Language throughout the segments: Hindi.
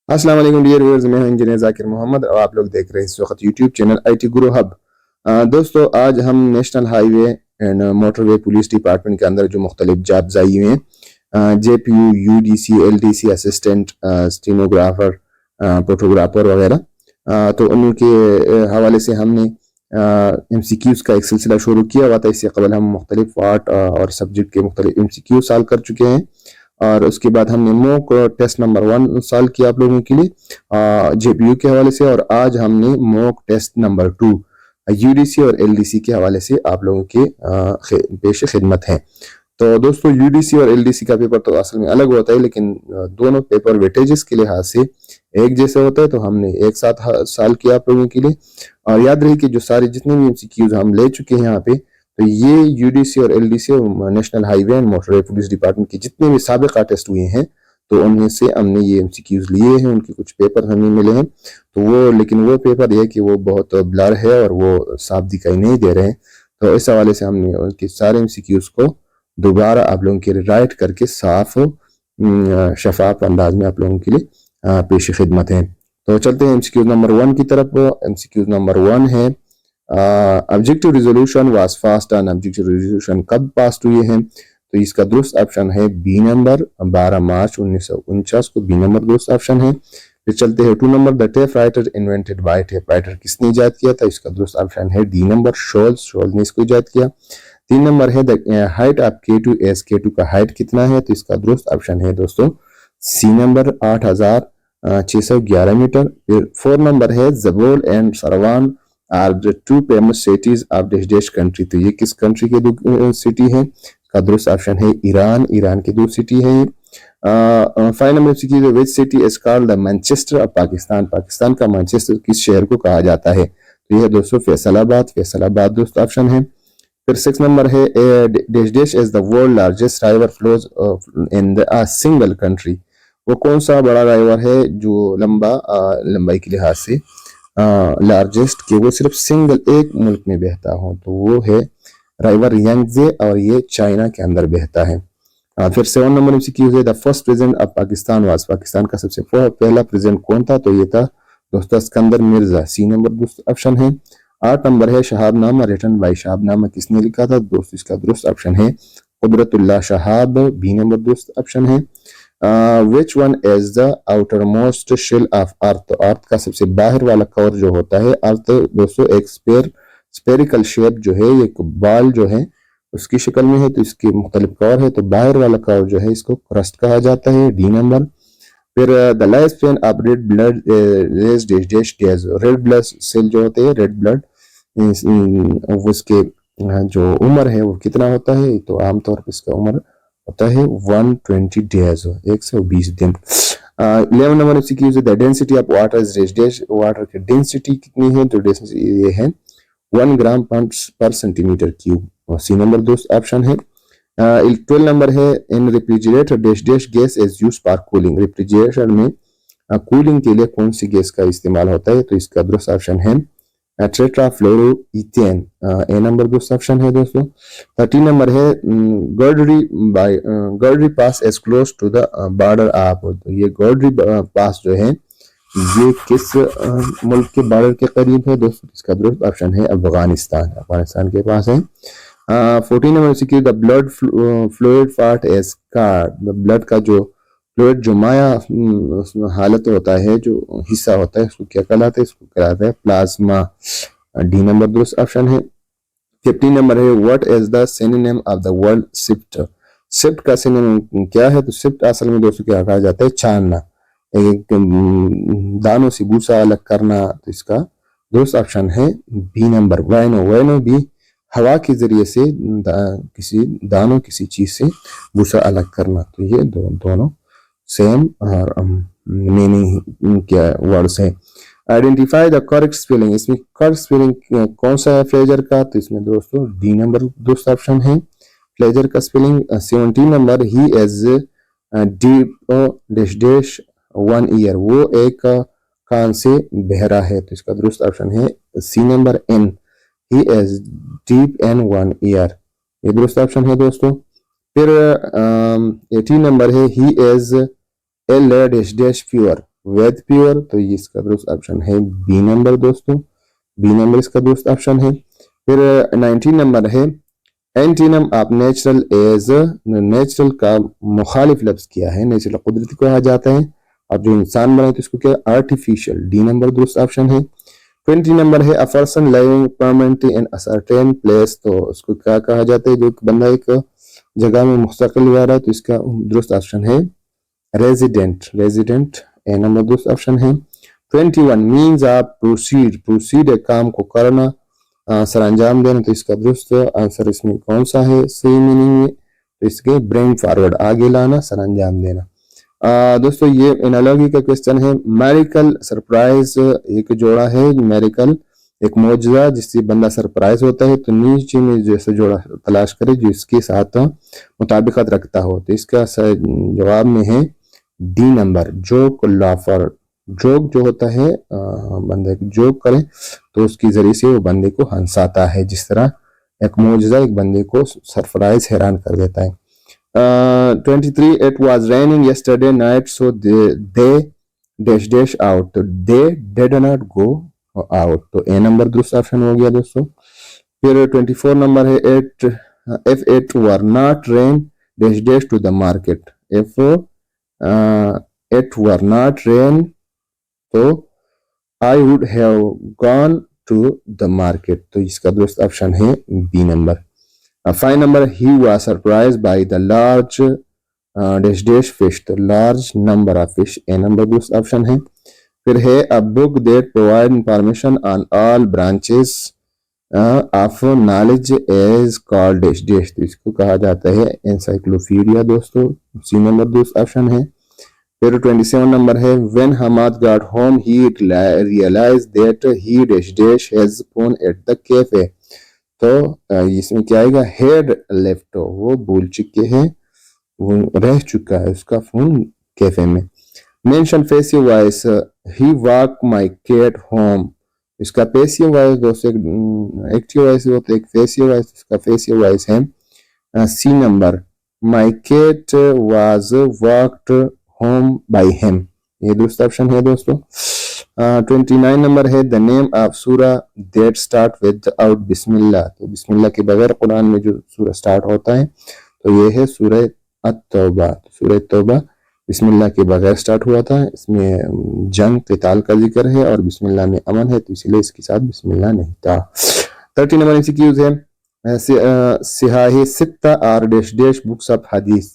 अस्सलाम वालेकुम डियर व्यूअर्स, मैं हूं इंजीनियर जाकिर मोहम्मद और आप लोग देख रहे हैं इस वक्त YouTube channel IT Guru hub. दोस्तों, आज हम national highway and motorway police department के अंदर जो मुख्तलिफ जॉब्स आई हुए हैं, JPU, UDC, LDC, assistant stenographer, photographer वगैरह, तो उनके हवाले से हमने एमसीक्यूज का एक सिलसिला शुरू किया हुआ था। इससे कबल हम मुख्तलिफ पार्ट और सब्जेक्ट के मुख्तलिफ एमसीक्यू सॉल्व कर चुके हैं और उसके बाद हमने मॉक टेस्ट नंबर 1 सॉल्व किया आप लोगों के लिए जेपीयू के हवाले से, और आज हमने मॉक टेस्ट नंबर 2 यूडीसी और एलडीसी के हवाले से आप लोगों के पेश खिदमत है। तो दोस्तों, यूडीसी और एलडीसी का पेपर तो असल में अलग होता है, लेकिन दोनों पेपर वेटेजेस के लिहाज से एक जैसे होता है, तो हमने एक साथ सॉल्व किया आप लोगों के लिए। और याद रही कि जो सारे जितने भी एमसीक्यूज हम ले चुके हैं यहाँ पे, तो ये यूडीसी और एलडीसी और national highway and motorway police department के जितने भी साबिका टेस्ट हुए हैं, तो उनमें से हमने ये एमसीक्यूज लिए हैं। उनके कुछ पेपर हमें मिले हैं, तो लेकिन वो पेपर ये कि वो बहुत ब्लर है और वो साफ दिखाई नहीं दे रहे हैं। तो इस हवाले से हमने उनके सारे एमसीक्यूज को दोबारा आप लोगों के लिए राइट करके साफ शफाफ अंदाज में आप लोगों के लिए पेश खिदमत है। तो चलते हैं एमसीक्यूज नंबर 1 की तरफ। एमसीक्यूज नंबर 1 है, objective resolution was fast and objective resolution कब पास हुए हैं? तो इसका दुरुस्त ऑप्शन है बी नंबर, 12 मार्च 1949 को बी नंबर दुरुस्त ऑप्शन है। फिर चलते हैं 2 number, the tape writer invented by tape writer किसने इजाद किया था? इसका दुरुस्त ऑप्शन है डी नंबर, शोल्स ने इसको इजाद किया। 3 नंबर है, the height of K2 S K2 का हाइट कितना है? तो इसका दुरुस्त ऑप्शन है दोस्तों सी नंबर, 8611 मीटर। फिर 4 नंबर है, जबोल and Sarawan are the 2 famous cities of डेश कंट्री। तो ये किस कंट्री के 2 सिटी है? का दुरुस्त ऑप्शन है ईरान की 2 सिटी है। 5 number city, which city is called the Manchester of Pakistan? Pakistan का मैनचेस्टर किस शहर को कहा जाता है? तो यह दोस्तों फैसलाबाद दोस्त ऑप्शन है। फिर 6 नंबर है, dash is the world largest राइवर flows in the single country. वो कौन सा बड़ा राइवर है जो लंबाई के लिहाज से लार्जेस्ट के वो सिर्फ सिंगल एक मुल्क में बहता हो? तो वो है राइवर यांगजे और ये चाइना के अंदर बहता है। फिर 7 नंबर में सीक्यू है, the first president of Pakistan was, Pakistan का सबसे पहला प्रेसिडेंट कौन था? तो ये था दोस्तों Sikandar Mirza, C number option है। 8 नंबर है, शहाबनामा रिटन बाय, शहाबनामा किसने लिखा था? दोस्तों इसका दुरुस्त ऑप्शन है कुदरतुल्लाह शहाब, बी नंबर दुरुस्त ऑप्शन है। Which one is the outermost shell of earth? Earth का सबसे बाहर वाला कवर जो होता है, अर्थ दोस्तों एक स्पेरिकल शेप जो है, एक बाल जो है उसकी शक्ल में है, तो इसके मुख्तलिफ कवर है। तो बाहर वाला कवर जो है इसको क्रस्ट कहा जाता है, डी नंबर। फिर the life span of red blood red blood cell जो होते हैं, रेड ब्लड उसके जो उम्र है वो कितना होता है? तो आमतौर पर इसका उम्र होता है 120 डेज, 120 दिन। 11 number the density of water is dash, water की डेंसिटी कितनी है? तो डेंसिटी ये है 1 ग्राम पर सेंटीमीटर क्यूब, सी नंबर दोस्त ऑप्शन है। 12 नंबर है, इन refrigerator dash gas is used for cooling. Refrigerator में कूलिंग के लिए कौन सी गैस का इस्तेमाल होता है? तो इसका दुरुस्त ऑप्शन है टेट्राफ्लोरोइथेन, ए नंबर दोस्त ऑप्शन है दोस्तों। 13 नंबर है, गर्डरी pass is close to the border of, तो ये गर्डरी पास जो है ये किस मुल्क के बॉर्डर के करीब है? दोस्तों इसका दुरुस्त ऑप्शन है अफगानिस्तान के पास है। 14 number secure the blood fluid part is called, blood का जो फ्लूइड जो माया हालत होता है, जो हिस्सा होता है, इसको क्या कहलाता है? इसको कहलाता है प्लाज्मा, डी नंबर दुरुस्त ऑप्शन है। 15 नंबर है, what is the synonym of the word shift? Shift का सिनोनिम क्या है? तो शिफ्ट असल में दोस्तों क्या कहा जाता है? छानना, एक दानों से भूसा अलग करना। तो इसका दुरुस्त ऑप्शन है बी नंबर, वैनो भी हवा के जरिए से किसी चीज से भूसा अलग करना। तो ये दोनों सेम और मीनिंग क्या वर्ड्स है। आइडेंटिफाई द करेक्ट स्पेलिंग, इसमें करेक्ट स्पेलिंग कौन सा है फ्लेजर का? तो इसमें दोस्तों डी नंबर दोस्त ऑप्शन है फ्लेजर का spelling. 17 number, he is deep dash 1 year, वो एक कान से बहरा है। तो इसका दुरुस्त ऑप्शन है सी नंबर एन, he is deep in 1 year, ये दुरुस्त ऑप्शन है दोस्तों। फिर 18 नंबर है, he is L dash dash pure, वेद प्योर, तो ये इसका दुरुस्त ऑप्शन है बी नंबर दोस्तों, बी नंबर इसका दुरुस्त ऑप्शन है। फिर 19 नंबर है एंटीनम ऑफ नेचुरल एज, नेचुरल का मुखालिफ लफ्ज किया है, नेचुरल कुदरती को कहा जाता है, अब जो इंसान बनाए तो इसको क्या आर्टिफिशियल, डी नंबर दुरुस्त ऑप्शन है। 20 नंबर है a person living permanently in a certain place, तो उसको क्या कहा जाता है, जो बंदा एक जगह में मुस्तकिल रह रहा है, तो इसका दुरुस्त ऑप्शन है रेजिडेंट, रेजिडेंट ए नंबर दुरुस्त ऑप्शन है। 21 मीन्स ऑफ प्रोसीड, प्रोसीड एक काम को करना, सर अंजाम देना, तो इसका दुरुस्त आंसर इसमें कौन सा है सही मीनिंग में, तो इसके ब्रिंग फॉरवर्ड आगे लाना, सर अंजाम देना। दोस्तों ये एनालॉजी का क्वेश्चन है, मेरिकल सरप्राइज एक जोड़ा है, मेरिकल एक मौजूदा जिससे बंदा सरप्राइज होता है, तो नीचे में जैसे जोड़ा तलाश करे जो इसके साथ मुताबिकत रखता हो, तो इसका जवाब में है डी नंबर जोक लाफर, जोक जो होता है बंदे को जोक करे तो उसके जरिए से वो बंदे को हंसाता है, जिस तरह एक मौजूदा एक बंदे को सरप्राइज हैरान कर देता है। 23 it was raining yesterday night so they dash dash out, तो they did not go out, तो ए नंबर दुरुस्त ऑप्शन हो गया दोस्तों। फिर 24 नंबर है if it were not rain dash dash to the market, if it were not rain तो I would have gone to the market, तो इसका दुरुस्त ऑप्शन है B number. 5 number he was surprised by the large dash dash fish, तो large number of fish A number दुरुस्त ऑप्शन है। फिर है a book that provide information on all branches of knowledge is called dash dash, तो इसको कहा जाता है एनसाइक्लोपीडिया दोस्तों, सी नंबर दुरुस्त ऑप्शन है। फिर 27 नंबर है when Hamad got home he realized that he dash dash his phone at the cafe, तो इसमें क्या आएगा हेड लेफ्ट, वो भूल चुके हैं, वो रह चुका है उसका फोन कैफे में। Mention passive voice he walk my cat home, इसका पेसिव वॉइस दोस्तों एक्टिव वॉइस होता है, एक फेसिव वॉइस, इसका फेसिव वॉइस है C number my cat was walked home by him, ये दूसरा ऑप्शन है दोस्तों। 29 नंबर है द नेम ऑफ सूरा दैट स्टार्ट विदाउट बिस्मिल्लाह, तो बिस्मिल्लाह के बगैर कुरान में जो सूरा स्टार्ट होता है तो ये है सूरह अत-तौबा, सूरह तौबा बिस्मिल्लाह के बगैर स्टार्ट हुआ था, इसमें जंग क़िताल का जिक्र है और बिस्मिल्लाह में अमन है, तो इसलिए इसके साथ बिस्मिल्लाह नहीं था। 30 नंबर एमसीक्यूज है सिहाही सित्ता और डैश डैश बुक्स ऑफ हदीस,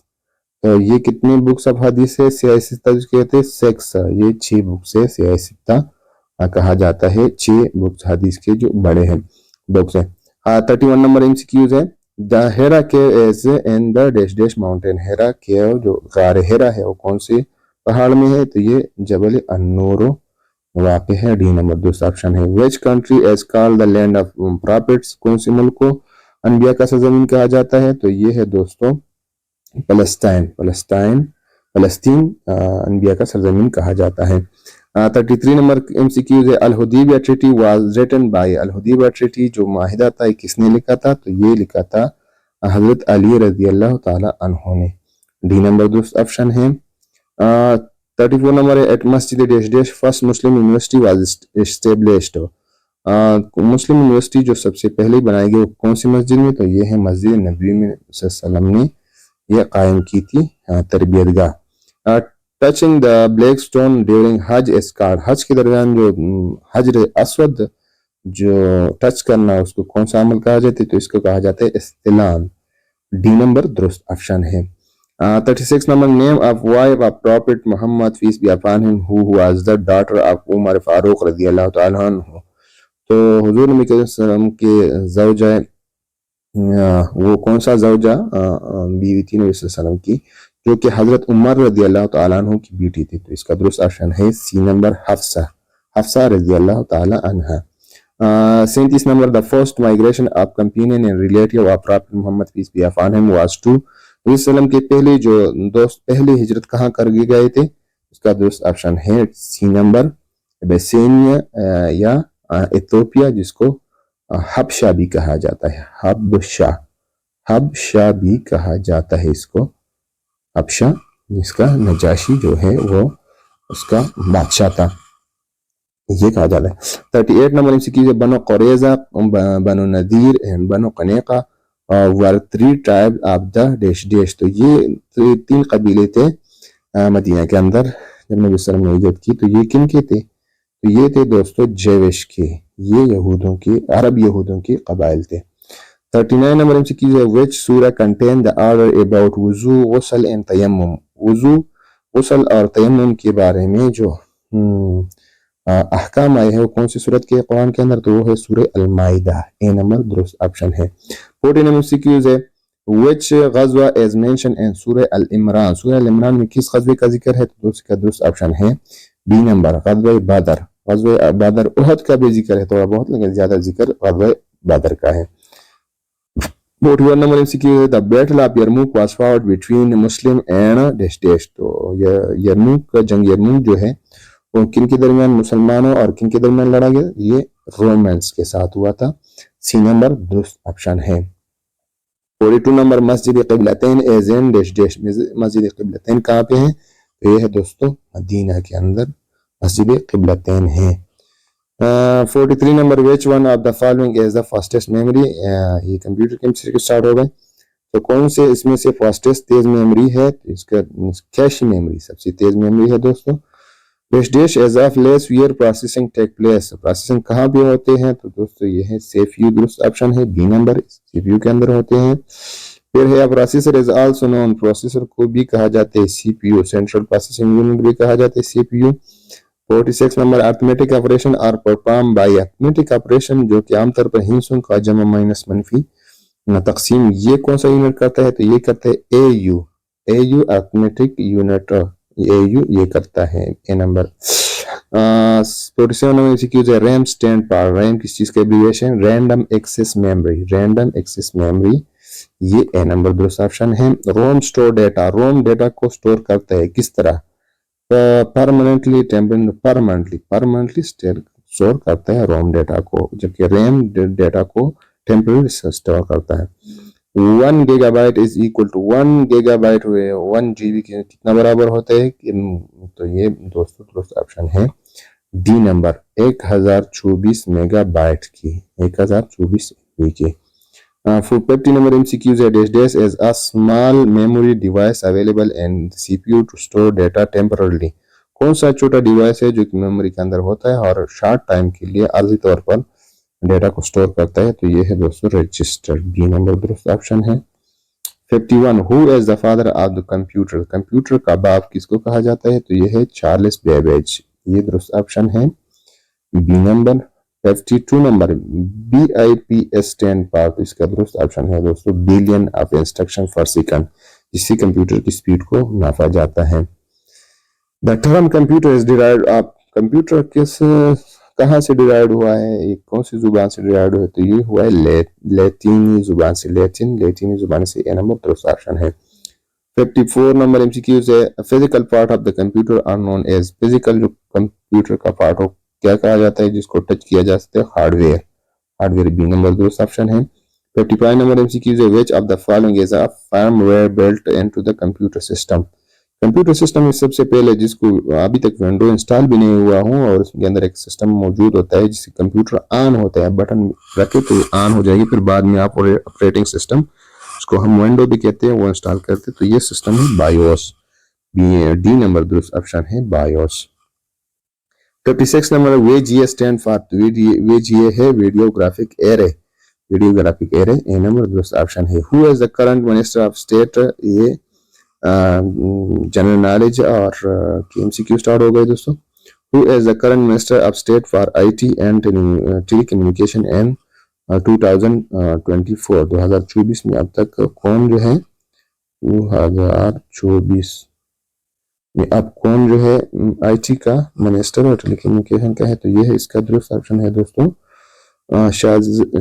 तो ये कितनी बुक्स ऑफ हदीस है, सिहाही सित्ता कहते हैं 6, ये 6 बुक्स है, सिहाही सित्ता कहा जाता है 6 बुक्स हदीस के जो बड़े हैं बुक्स है। 31 नंबर एमसीक्यूज है the Hira cave is in the dash dash mountain, Hira cave जो गार हेरा है वो कौन से पहाड़ में है, तो ये जबल अन्नूर वाक़ है, डी नंबर दूसरा ऑप्शन है। Which country is called the land of profits, कौन से मुल्क को अनबिया का सरजमीन कहा जाता है, तो ये है दोस्तों फलस्तीन, फलस्तीन अनबिया का सरजमीन कहा जाता है। 33 नंबर एमसीक्यूज है Al Hudaibiya treaty was written by, Al Hudaibiya treaty जो माहिदा था किसने लिखा था, तो ये लिखा था हजरत अली रजी अल्लाह ताला अन्हु ने, डी नंबर दुरुस्त ऑप्शन है। 34 नंबर है एट मस्जिद dash dash first Muslim university was established, Muslim university जो सबसे पहले बनाई गई कौन सी मस्जिद में, तो ये है मस्जिद नबी में सल्लल्लाहु अलैहि वसल्लम ने यह कायम की थी तरबियतगाह। Touching the black stone during Hajj is called, हज के दरमियान जो हजर अस्वद जो टच करना उसको कौन सा अमल कहा जाता है, तो इसको कहा जाता है इस्तिलाम, डी नंबर दुरुस्त ऑप्शन है। 36 number name of wife of prophet Muhammad peace be upon him who was the daughter of Umar Farooq रजी अल्लाह तआला अन्हु, तो हुजूर नबी सल्लल्लाहु के ज़ौजा वो कौन सा ज़ौजा बीवी थी नबी सल्लल्लाहु की जो कि हजरत उमर रजी अल्लाह तआला अन्हु की बेटी थी, तो इसका दुरुस्त ऑप्शन है सी नंबर हफ्सा, हफ्सा रजी अल्लाह तआला अन्हा। 37 number the first migration of companion and relative of prophet Muhammad peace be upon him was to, नबी सल्लल्लाहु के पहले जो दोस्त पहले हिजरत कहाँ कर गए थे, इसका दुरुस्त ऑप्शन है सी नंबर अबीसिनिया या इथियोपिया जिसको हबशा भी कहा जाता है, हबशा, हबशा भी कहा जाता है इसको, हबशा जिसका नजाशी जो है वो उसका बादशाह था, ये कहा जाता है। 38 नंबर MCQ है बनो क़ुरैज़ा, बनो नदीर एंड बनो कनेका वर 3 tribe of the dash dash. तो ये 3 कबीले थे मदीना के अंदर जब नबी सल्लल्लाहु अलैहि वसल्लम ने हिजरत की। तो ये किन के थे? तो ये थे दोस्तों जेविश के, ये यहूदों के, अरब यहूदों के कबाइल थे। 39 नंबर MCQ है विच सूरा कंटेन द ऑर्डर अबाउट वुजू गुस्ल एंड तयम्मुम। वुजू, गुस्ल और तयम्मुम के बारे में जो अहकाम आए हैं वो कौन सी सूरत के कुरान के अंदर? तो वो है सूरह अल-माइदा। ए नंबर दुरुस्त ऑप्शन है। 40 नंबर MCQ है Which गज़वा is mentioned in सूरह अल-इमरान। सूरह अल-इमरान में किस गज़वे का जिक्र है? तो उसका दुरुस्त ऑप्शन है बी नंबर गज़वा बदर। गज़वा बदर, उहद का भी जिक्र है थोड़ा बहुत, लेकिन ज्यादा जिक्र गज़वा बदर का है। 41 नंबर MCQ है the battle of Yarmouk was fought between Muslim and dash dash. तो यरमुक का जंग यरमुक जो है वो किन के दरमियान, मुसलमानों और किन के दरमियान लड़ा गया? ये रोमन्स के साथ हुआ था। सी नंबर दुरुस्त ऑप्शन है। 42 नंबर मस्जिद क़िबलतैन एज इन डैश डैश। मस्जिद क़िबलतैन कहाँ पे है? तो ये है दोस्तों मदीना के अंदर मस्जिद क़िबलतैन है। 43 number which one of the following is the fastest memory. ये कंप्यूटर केमिस्ट्री के स्टार्ट हो गए, तो कौन से इसमें से फास्टेस्ट तेज मेमोरी है? तो इसका कैश मेमोरी सबसे तेज मेमोरी है दोस्तों। Dash dash as of less where processing take place. Processing कहाँ पे होते हैं? तो दोस्तों ये है सीपीयू, दुरुस्त ऑप्शन है बी नंबर, सीपीयू के अंदर होते हैं। फिर है processor is also known, processor को भी कहा जाता है सीपीयू, सेंट्रल प्रोसेसिंग यूनिट भी कहा जाता है CPU. 46 number arithmetic operation are perform by. Arithmetic operation जो कि आमतौर पर हिस्सों का जमा माइनस मनफी तकसीम, ये कौन सा यूनिट करता है? तो ये करता है AU, AU arithmetic unit, AU ये करता है। ए नंबर 47 नंबर MCQ है रैम स्टैंड फॉर। रैम किस चीज का abbreviation? Random access memory, random access memory, ये ए नंबर दुरुस्त ऑप्शन है। ROM store data, ROM data को स्टोर करता है किस तरह? परमानेंटली, परमानेंटली स्टोर करता है रोम डेटा को, जबकि रैम डेटा को टेम्पररी स्टोर करता है। 1 gigabyte is equal to 1 gigabyte हुए 1 GB के कितना बराबर होता है? तो ये दोस्तों दुरुस्त ऑप्शन है डी नंबर 1024 मेगाबाइट की, 1024 MB की। 50 नंबर MCQ है dash dash as a small memory device available in CPU to store data temporarily. कौन सा छोटा डिवाइस है जो कि मेमोरी के अंदर होता है और शॉर्ट टाइम के लिए आर्जी तौर पर डेटा को स्टोर करता है? तो ये है दोस्तों रजिस्टर, बी नंबर दुरुस्त ऑप्शन है। 51 who is the father of the computer. Computer का बाप किसको कहा जाता है? तो ये है चार्ल्स बेबेज, ये दुरुस्त ऑप्शन है B number. 52 number BIPS stand for. तो इसका दुरुस्त ऑप्शन है दोस्तों billion of instruction for second, जिससे कंप्यूटर की स्पीड को नापा जाता है। The term computer is derived of. Computer किस कहाँ से डिराइव हुआ है? ये कौन सी जुबान से डिराइव हुआ है? तो ये हुआ है लैटिनी जुबान से, लैटिनी जुबान से, ए नंबर दुरुस्त ऑप्शन है। 54 नंबर MCQ है physical part of the computer are known as. Physical जो कंप्यूटर का पार्ट हो क्या कहा जाता है जिसको टच किया जा सकता है? हार्डवेयर, हार्डवेयर बी नंबर दुरुस्त ऑप्शन है। 55 नंबर MCQ है which of the following is a firmware built into the computer system. Computer system में सबसे पहले जिसको अभी तक विंडो इंस्टॉल भी नहीं हुआ हो और उसके अंदर एक सिस्टम मौजूद होता है जिससे कंप्यूटर ऑन होता है, बटन रखे तो ऑन हो जाएगी, फिर बाद में आप ऑपरेटिंग सिस्टम उसको हम विंडो भी कहते हैं वो इंस्टॉल करते हैं, तो ये सिस्टम है बायोस, डी नंबर दुरुस्त ऑप्शन है BIOS. 56 number VGA stand for. VGA है videographic array, videographic array, A number दुरुस्त ऑप्शन है। Who is the current minister of state. ये जनरल नॉलेज और MCQ स्टार्ट हो गए दोस्तों। Who is the current minister of state for IT and telecommunication in 2024 में अब तक कौन जो है 2024 में अब कौन जो है IT का मिनिस्टर और टेलीकम्युनिकेशन का है? तो ये है इसका दुरुस्त ऑप्शन है दोस्तों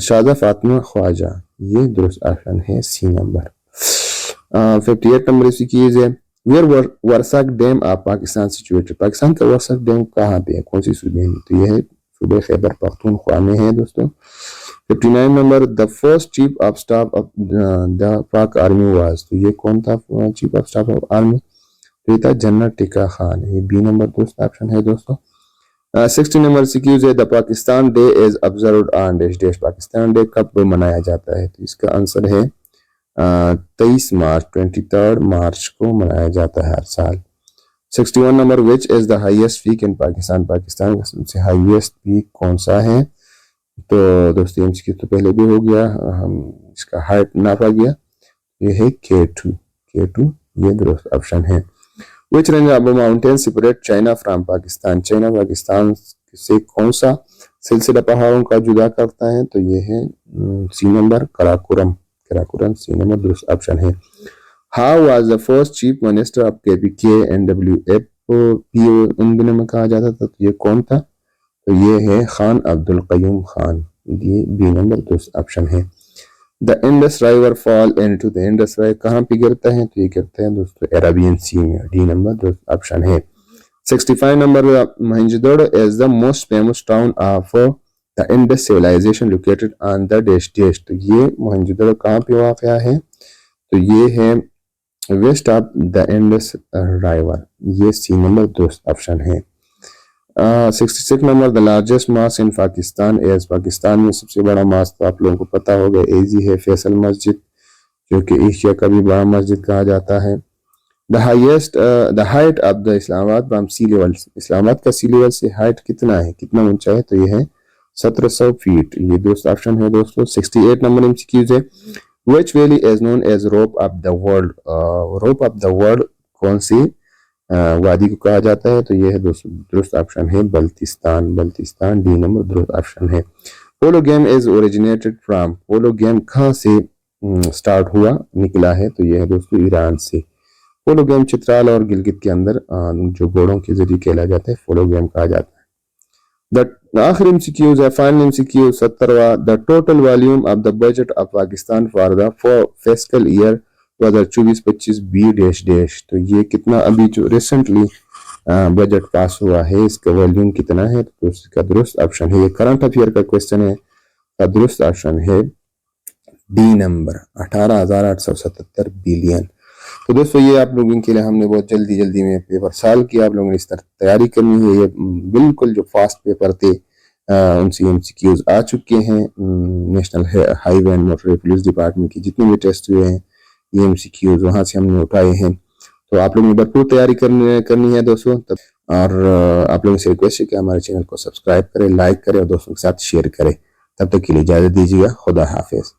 शाजा फातिमा ख्वाजा, ये दुरुस्त ऑप्शन है सी नंबर। 58 नंबर इसकी कीज है वेयर वर्साक dam of Pakistan situated. Pakistan का वर्साक डैम कहाँ पे है, कौन सी सूबे में? तो ये है सूबे खैबर पख्तूनख्वा में है दोस्तों। 59 number the first chief of staff of the पाक आर्मी वाज। तो ये कौन था chief of staff of army? तो ये था जन्नत टिका खान, ये बी नंबर दोस्त ऑप्शन है दोस्तों। 60 नंबर सीक्यूज है the Pakistan day is observed on dash dash, Pakistan day कब मनाया जाता है? तो इसका आंसर है 23 मार्च, 23 मार्च को मनाया जाता है हर साल। 61 number which is the highest peak in Pakistan, Pakistan का सबसे हाईएस्ट पीक कौन सा है? तो दोस्तों एमसीक्यू तो पहले भी हो गया, हम इसका हाइट नापा गया, ये है K2, K2 ये दुरुस्त ऑप्शन है। Which range of mountain separate China from Pakistan, China Pakistan से कौन सा सिलसिला पहाड़ों का जुदा करता है? तो ये है C number Karakoram, Karakoram C number दुरुस्त ऑप्शन है। How was the first chief minister of KPK NWF उन दिनों में कहा जाता था, तो ये कौन था? तो ये है खान अब्दुल कयूम खान, ये बी नंबर दुरुस्त ऑप्शन है। The Indus river fall into the Indus river कहाँ पे गिरता है? तो ये गिरता है दोस्तों अरेबियन सी में, डी नंबर दुरुस्त ऑप्शन है। 65 number Mohenjodaro is the most famous town of the Indus civilization located on the dash dash, तो ये मोहनजोदड़ो कहाँ पे वाक़या है? तो ये है west of the Indus river, ये सी नंबर दुरुस्त ऑप्शन है। 66 number the largest mosque in Pakistan as, Pakistan में सबसे बड़ा मॉस्क तो आप लोगों को पता होगा एजी है फैसल मस्जिद, जो कि एशिया का भी बड़ा मस्जिद कहा जाता है। The height of the Islamabad from sea level, Islamabad का सी लेवल से हाइट कितना है, कितना ऊंचा है? तो ये है 1700 फीट, ये दोस्त ऑप्शन है दोस्तों। 68 नंबर एमसीक्यूज है which valley is known as roof of the world, roof of the world कौन सी वादी को कहा जाता है? तो ये है दुरुस्त ऑप्शन है बल्तिस्तान, बल्तिस्तान डी नंबर दुरुस्त ऑप्शन है। Polo game is originated from, polo game कहाँ से स्टार्ट हुआ, निकला है? तो ये है दोस्तों ईरान से। पोलो गेम चित्राल और गिलगित के अंदर जो घोड़ों के जरिए खेला जाता है पोलो गेम कहा जाता है। द आखिरी एमसीक्यूज है फाइनल एमसीक्यू 70वां, the total volume of the budget of Pakistan for the fiscal year 2024-25 B dash dash, तो ये कितना अभी जो रिसेंटली बजट पास हुआ है इसका वॉल्यूम कितना है? तो इसका दुरुस्त ऑप्शन है, ये करंट अफेयर का क्वेश्चन है, का दुरुस्त ऑप्शन है डी नंबर 18,877 बिलियन। तो दोस्तों ये आप लोगों के लिए हमने बहुत जल्दी में पेपर सॉल्व किया, आप लोगों ने इस तरह तैयारी करनी है, ये बिल्कुल जो फास्ट पेपर थे उनसे एमसीक्यूज आ चुके हैं। National highway and motor police department के जितने भी टेस्ट हुए हैं ये एमसीक्यूज वहां से हमने उठाए हैं, तो आप लोगों ने भरपूर तैयारी करनी है दोस्तों। और आप लोगों से रिक्वेस्ट है कि हमारे चैनल को सब्सक्राइब करें, लाइक करें और दोस्तों के साथ शेयर करें। तब तक के लिए इजाजत दीजिएगा, खुदा हाफिज।